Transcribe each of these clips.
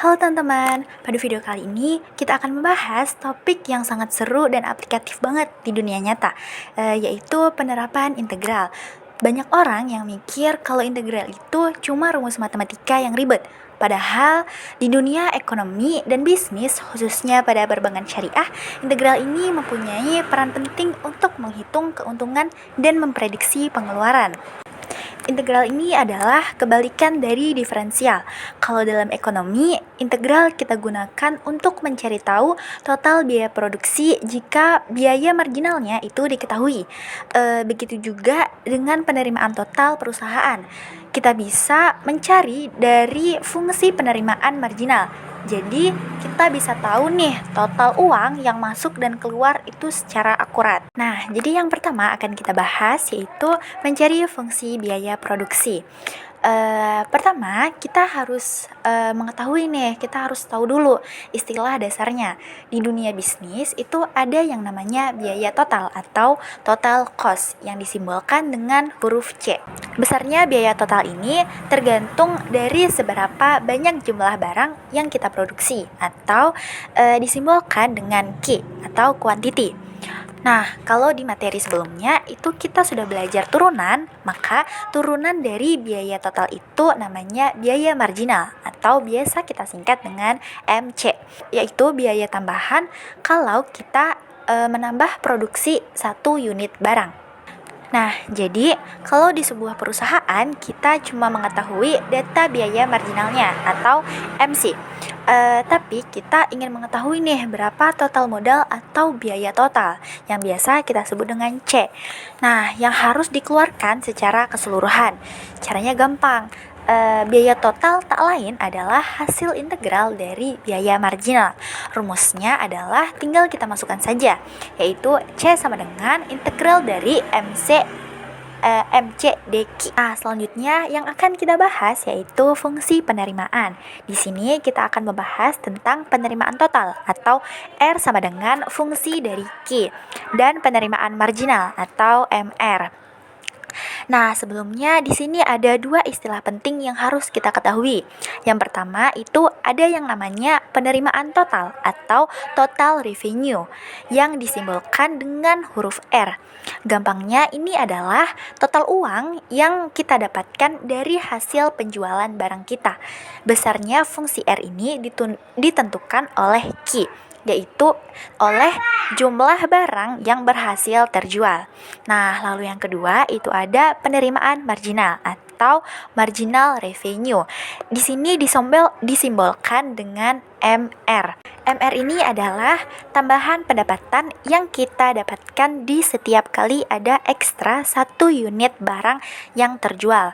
Halo teman-teman, pada video kali ini kita akan membahas topik yang sangat seru dan aplikatif banget di dunia nyata, yaitu penerapan integral. Banyak orang yang mikir kalau integral itu cuma rumus matematika yang ribet. Padahal di dunia ekonomi dan bisnis, khususnya pada perbankan syariah, integral ini mempunyai peran penting untuk menghitung keuntungan dan memprediksi pengeluaran. Integral ini adalah kebalikan dari diferensial. Kalau dalam ekonomi, integral kita gunakan untuk mencari tahu total biaya produksi jika biaya marginalnya itu diketahui. Begitu juga dengan penerimaan total perusahaan. Kita bisa mencari dari fungsi penerimaan marginal. Jadi, kita bisa tahu nih total uang yang masuk dan keluar itu secara akurat. Nah, jadi yang pertama akan kita bahas yaitu mencari fungsi biaya produksi. Pertama, kita harus mengetahui nih, kita harus tahu dulu istilah dasarnya. Di dunia bisnis itu ada yang namanya biaya total atau total cost yang disimbolkan dengan huruf C. Besarnya biaya total ini tergantung dari seberapa banyak jumlah barang yang kita produksi atau disimbolkan dengan Q atau quantity. Nah, kalau di materi sebelumnya itu kita sudah belajar turunan, maka turunan dari biaya total itu namanya biaya marginal atau biasa kita singkat dengan MC, yaitu biaya tambahan kalau kita menambah produksi satu unit barang. Nah, jadi kalau di sebuah perusahaan kita cuma mengetahui data biaya marginalnya atau MC. Tapi kita ingin mengetahui nih berapa total modal atau biaya total yang biasa kita sebut dengan C. Nah, yang harus dikeluarkan secara keseluruhan. Caranya gampang. Biaya total tak lain adalah hasil integral dari biaya marginal. Rumusnya adalah tinggal kita masukkan saja, yaitu C sama dengan integral dari MC dq. Nah, selanjutnya yang akan kita bahas yaitu fungsi penerimaan. Di sini kita akan membahas tentang penerimaan total atau R sama dengan fungsi dari Q dan penerimaan marginal atau MR. Nah, sebelumnya di sini ada dua istilah penting yang harus kita ketahui. Yang pertama itu ada yang namanya penerimaan total atau total revenue yang disimbolkan dengan huruf R. Gampangnya ini adalah total uang yang kita dapatkan dari hasil penjualan barang kita. Besarnya fungsi R ini ditentukan oleh Q, yaitu oleh jumlah barang yang berhasil terjual. Nah, lalu yang kedua itu ada penerimaan marginal atau marginal revenue. Di sini disimbolkan dengan MR. MR ini adalah tambahan pendapatan yang kita dapatkan di setiap kali ada ekstra satu unit barang yang terjual.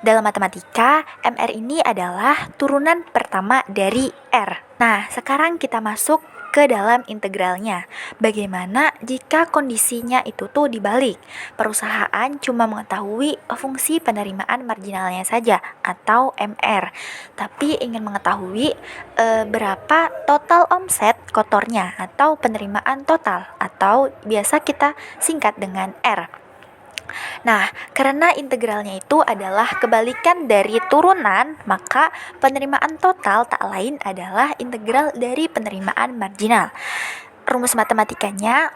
Dalam matematika, MR ini adalah turunan pertama dari R. Nah, sekarang kita masuk ke dalam integralnya. Bagaimana jika kondisinya itu tuh dibalik? Perusahaan cuma mengetahui fungsi penerimaan marginalnya saja atau MR, tapi ingin mengetahui berapa total omset kotornya atau penerimaan total atau biasa kita singkat dengan R. Nah, karena integralnya itu adalah kebalikan dari turunan, maka penerimaan total tak lain adalah integral dari penerimaan marginal. Rumus matematikanya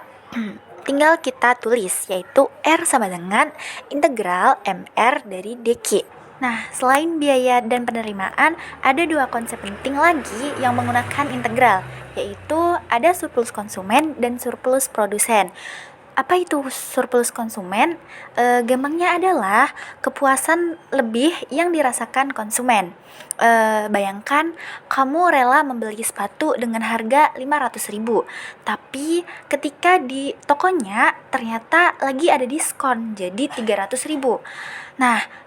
tinggal kita tulis, yaitu R sama dengan integral MR dari dq. Nah, selain biaya dan penerimaan, ada dua konsep penting lagi yang menggunakan integral, yaitu ada surplus konsumen dan surplus produsen. Apa itu surplus konsumen? Gampangnya adalah kepuasan lebih yang dirasakan konsumen. Bayangkan kamu rela membeli sepatu dengan harga 500.000, tapi ketika di tokonya ternyata lagi ada diskon jadi 300.000. Nah,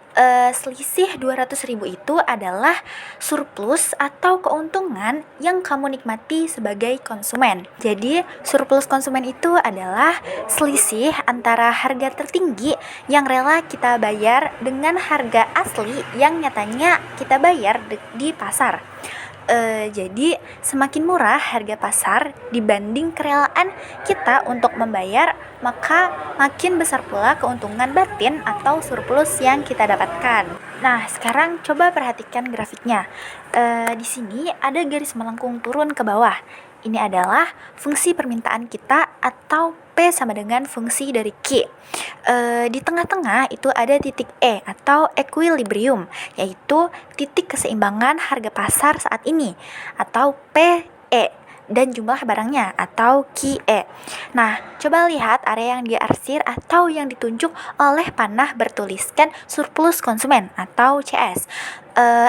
selisih 200.000 itu adalah surplus atau keuntungan yang kamu nikmati sebagai konsumen. Jadi, surplus konsumen itu adalah selisih antara harga tertinggi yang rela kita bayar dengan harga asli yang nyatanya kita bayar di pasar. Jadi semakin murah harga pasar dibanding kerelaan kita untuk membayar, maka makin besar pula keuntungan batin atau surplus yang kita dapatkan. Nah, sekarang coba perhatikan grafiknya. Di sini ada garis melengkung turun ke bawah. Ini adalah fungsi permintaan kita atau P sama dengan fungsi dari Q. Di tengah-tengah itu ada titik E atau equilibrium, yaitu titik keseimbangan harga pasar saat ini, atau PE, dan jumlah barangnya atau QE. Nah, coba lihat area yang diarsir atau yang ditunjuk oleh panah bertuliskan surplus konsumen atau CS.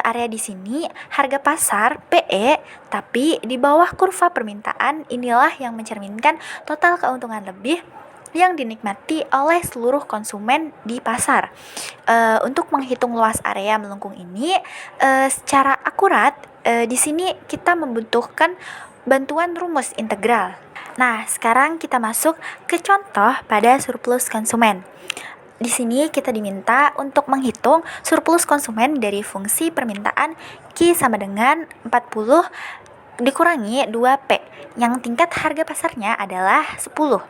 Area di sini harga pasar PE, tapi di bawah kurva permintaan inilah yang mencerminkan total keuntungan lebih yang dinikmati oleh seluruh konsumen di pasar. Untuk menghitung luas area melengkung ini secara akurat, di sini kita membutuhkan bantuan rumus integral. Nah, sekarang kita masuk ke contoh pada surplus konsumen. Di sini kita diminta untuk menghitung surplus konsumen dari fungsi permintaan Q sama dengan 40 dikurangi 2P, yang tingkat harga pasarnya adalah 10.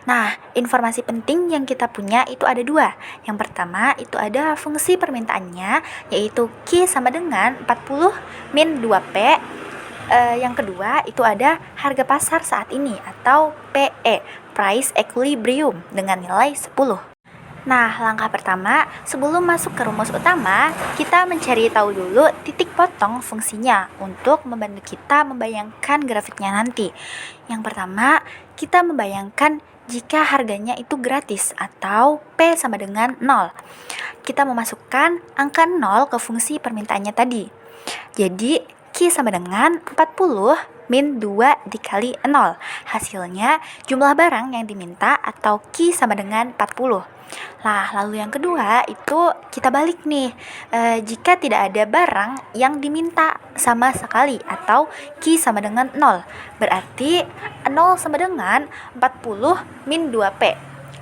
Nah, informasi penting yang kita punya itu ada dua. Yang pertama itu ada fungsi permintaannya, yaitu Q sama dengan 40 min 2P. Yang kedua itu ada harga pasar saat ini atau PE, Price Equilibrium, dengan nilai 10. Nah, langkah pertama, sebelum masuk ke rumus utama, kita mencari tahu dulu titik potong fungsinya untuk membantu kita membayangkan grafiknya nanti. Yang pertama, kita membayangkan jika harganya itu gratis atau P sama dengan 0. Kita memasukkan angka 0 ke fungsi permintaannya tadi. Jadi, Q sama dengan 40 min 2 dikali 0. Hasilnya jumlah barang yang diminta atau Q sama dengan 40. Nah, lalu yang kedua itu kita balik nih. Jika tidak ada barang yang diminta sama sekali atau Q sama dengan 0, berarti 0 sama dengan 40 min 2P.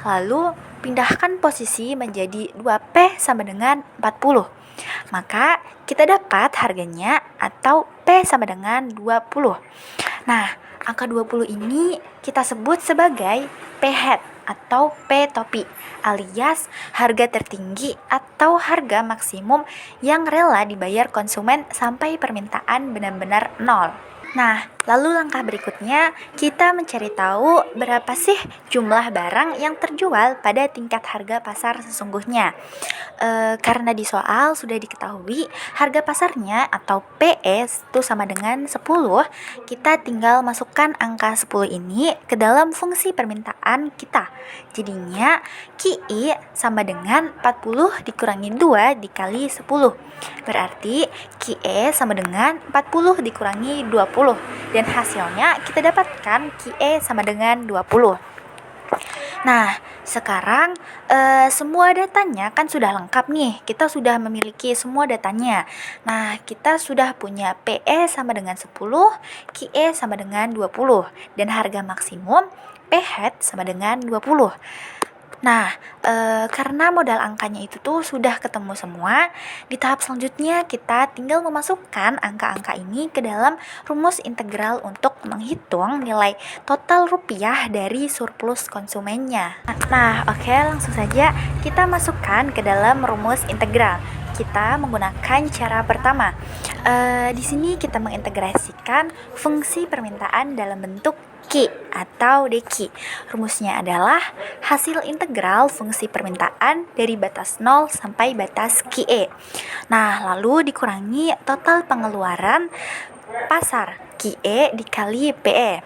Lalu pindahkan posisi menjadi 2P sama dengan 40. Maka kita dapat harganya atau P sama dengan 20. Nah, angka 20 ini kita sebut sebagai P head atau P topi, alias harga tertinggi atau harga maksimum yang rela dibayar konsumen sampai permintaan benar-benar 0. Nah, lalu langkah berikutnya kita mencari tahu berapa sih jumlah barang yang terjual pada tingkat harga pasar sesungguhnya. Karena di soal sudah diketahui harga pasarnya atau PE itu sama dengan 10, kita tinggal masukkan angka 10 ini ke dalam fungsi permintaan kita. Jadinya QI sama dengan 40 dikurangi 2 dikali 10. Berarti QE sama dengan 40 dikurangi 20. Dan hasilnya kita dapatkan QE sama dengan 20. Nah, sekarang semua datanya kan sudah lengkap nih. Kita sudah memiliki semua datanya. Nah, kita sudah punya PE sama dengan 10, QE sama dengan 20, dan harga maksimum P head sama dengan 20. Nah, karena modal angkanya itu tuh sudah ketemu semua, di tahap selanjutnya kita tinggal memasukkan angka-angka ini ke dalam rumus integral untuk menghitung nilai total rupiah dari surplus konsumennya. Nah, oke, langsung saja kita masukkan ke dalam rumus integral. Kita menggunakan cara pertama. Di sini kita mengintegrasikan fungsi permintaan dalam bentuk Q atau DQ. Rumusnya adalah hasil integral fungsi permintaan dari batas 0 sampai batas QE. Nah, lalu dikurangi total pengeluaran pasar QE dikali PE.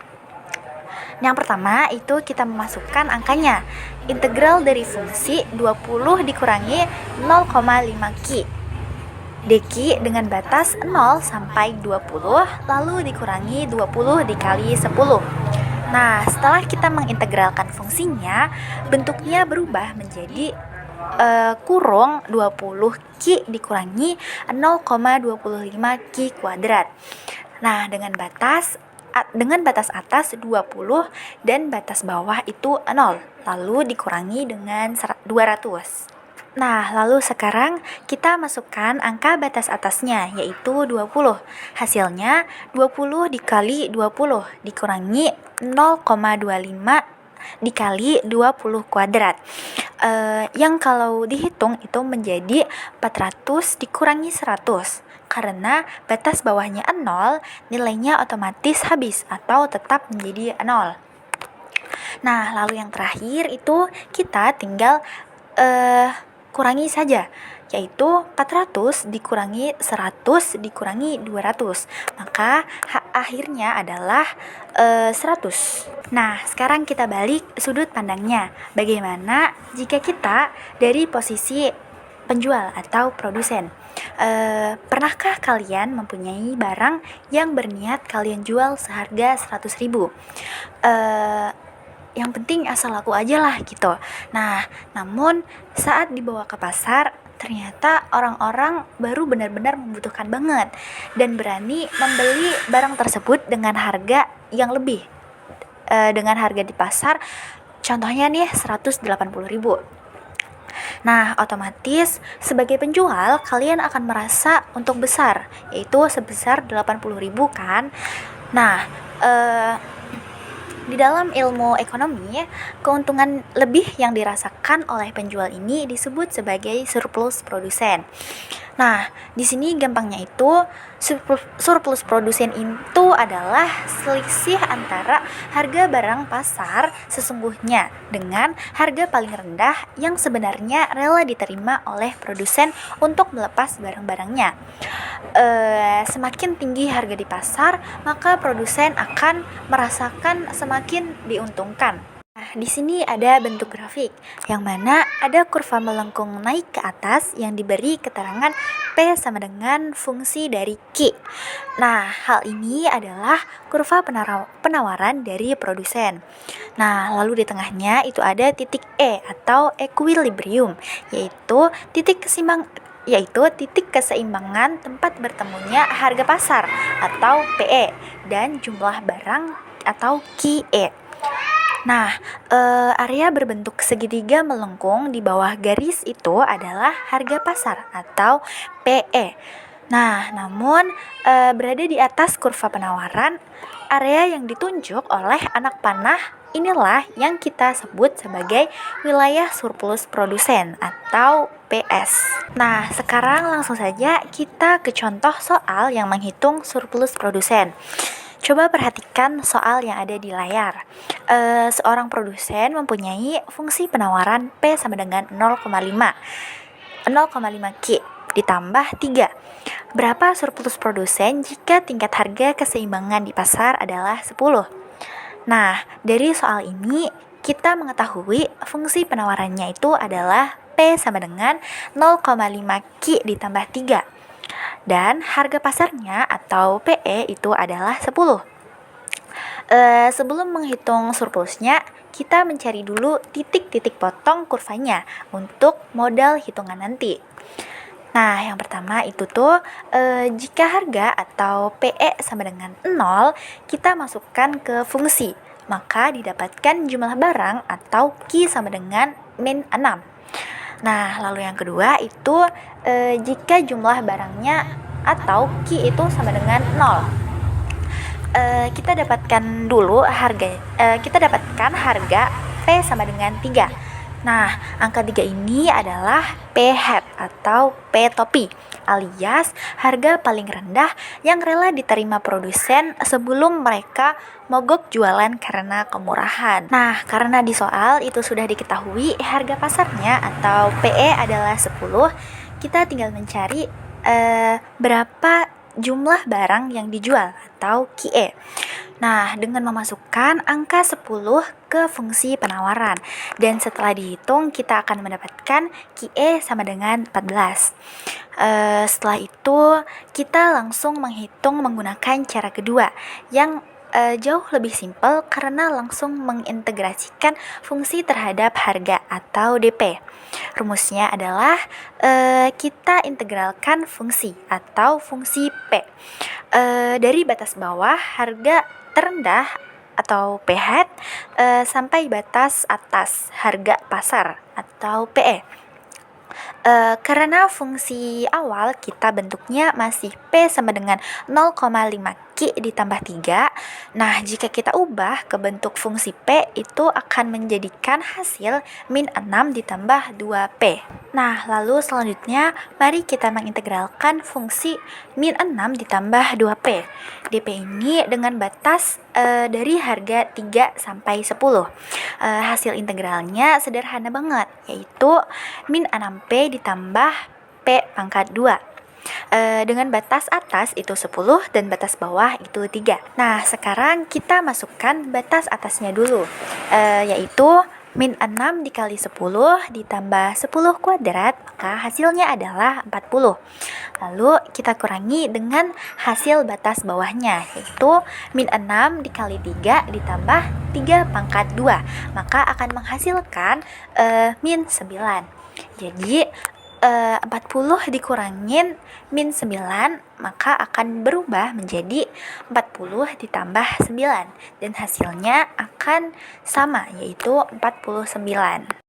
Yang pertama itu kita memasukkan angkanya. Integral dari fungsi 20 dikurangi 0,5 Q. DQ dengan batas 0 sampai 20, lalu dikurangi 20 dikali 10. Nah, setelah kita mengintegralkan fungsinya, bentuknya berubah menjadi kurung 20 Q dikurangi 0,25 Q kuadrat. Nah, dengan batas atas 20 dan batas bawah itu 0, lalu dikurangi dengan 200. Nah, lalu sekarang kita masukkan angka batas atasnya, yaitu 20. Hasilnya 20 dikali 20 dikurangi 0,25 dikali 20 kuadrat. Yang kalau dihitung itu menjadi 400 dikurangi 100. Karena batas bawahnya 0, nilainya otomatis habis atau tetap menjadi 0. Nah, lalu yang terakhir itu kita tinggal kurangi saja, yaitu 400 dikurangi 100 dikurangi 200. Maka akhirnya adalah 100. Nah, sekarang kita balik sudut pandangnya. Bagaimana jika kita dari posisi penjual atau produsen? Pernahkah kalian mempunyai barang yang berniat kalian jual seharga 100.000? Yang penting asal laku aja lah gitu. Nah, namun saat dibawa ke pasar, ternyata orang-orang baru benar-benar membutuhkan banget dan berani membeli barang tersebut dengan harga yang lebih. Dengan harga di pasar, contohnya nih 180.000. Nah, otomatis sebagai penjual kalian akan merasa untung besar, yaitu sebesar 80.000 kan. Nah, di dalam ilmu ekonomi, keuntungan lebih yang dirasakan oleh penjual ini disebut sebagai surplus produsen. Nah, di sini gampangnya itu surplus produsen itu adalah selisih antara harga barang pasar sesungguhnya dengan harga paling rendah yang sebenarnya rela diterima oleh produsen untuk melepas barang-barangnya. Semakin tinggi harga di pasar, maka produsen akan merasakan semakin diuntungkan. Nah, di sini ada bentuk grafik yang mana ada kurva melengkung naik ke atas yang diberi keterangan P sama dengan fungsi dari Q. Nah, hal ini adalah kurva penawaran dari produsen. Nah, lalu di tengahnya itu ada titik E atau equilibrium, yaitu titik keseimbangan tempat bertemunya harga pasar atau PE dan jumlah barang atau QE. Nah, area berbentuk segitiga melengkung di bawah garis itu adalah harga pasar atau PE. Nah, namun berada di atas kurva penawaran, area yang ditunjuk oleh anak panah inilah yang kita sebut sebagai wilayah surplus produsen atau PS. Nah, sekarang langsung saja kita ke contoh soal yang menghitung surplus produsen. Coba perhatikan soal yang ada di layar. Seorang produsen mempunyai fungsi penawaran P sama dengan 0,5 Q ditambah 3. Berapa surplus produsen jika tingkat harga keseimbangan di pasar adalah 10? Nah, dari soal ini kita mengetahui fungsi penawarannya itu adalah P sama dengan 0,5 Q ditambah 3. Dan harga pasarnya atau PE itu adalah 10. Sebelum menghitung surplusnya, kita mencari dulu titik-titik potong kurvanya untuk modal hitungan nanti. Nah, yang pertama itu tuh jika harga atau PE sama dengan 0, kita masukkan ke fungsi, maka didapatkan jumlah barang atau Q sama dengan min 6. Nah, lalu yang kedua itu jika jumlah barangnya atau Q itu sama dengan 0. Kita dapatkan harga P sama dengan 3. Nah, angka 3 ini adalah P head atau P topi, alias harga paling rendah yang rela diterima produsen sebelum mereka mogok jualan karena kemurahan. Nah, karena di soal itu sudah diketahui harga pasarnya atau PE adalah 10, kita tinggal mencari berapa jumlah barang yang dijual atau QE. Nah, dengan memasukkan angka 10 ke fungsi penawaran dan setelah dihitung kita akan mendapatkan QE sama dengan 14. Setelah itu kita langsung menghitung menggunakan cara kedua yang jauh lebih simpel karena langsung mengintegrasikan fungsi terhadap harga atau DP. Rumusnya adalah kita integralkan fungsi atau fungsi P dari batas bawah harga terendah atau P head sampai batas atas harga pasar atau PE. Karena fungsi awal kita bentuknya masih P sama dengan 0,5 Q ditambah 3. Nah, jika kita ubah ke bentuk fungsi P, itu akan menjadikan hasil min 6 ditambah 2P. Nah, lalu selanjutnya mari kita mengintegralkan fungsi min 6 ditambah 2P. DP ini dengan batas dari harga 3 sampai 10. Hasil integralnya sederhana banget, yaitu min 6P ditambah P pangkat 2. Dengan batas atas itu 10 dan batas bawah itu 3. Nah, sekarang kita masukkan batas atasnya dulu, yaitu min 6 dikali 10 ditambah 10 kuadrat, maka hasilnya adalah 40. Lalu kita kurangi dengan hasil batas bawahnya, yaitu min 6 dikali 3 ditambah 3 pangkat 2, maka akan menghasilkan min 9. Jadi 40 dikurangin min 9, maka akan berubah menjadi 40 ditambah 9, dan hasilnya akan sama, yaitu 49.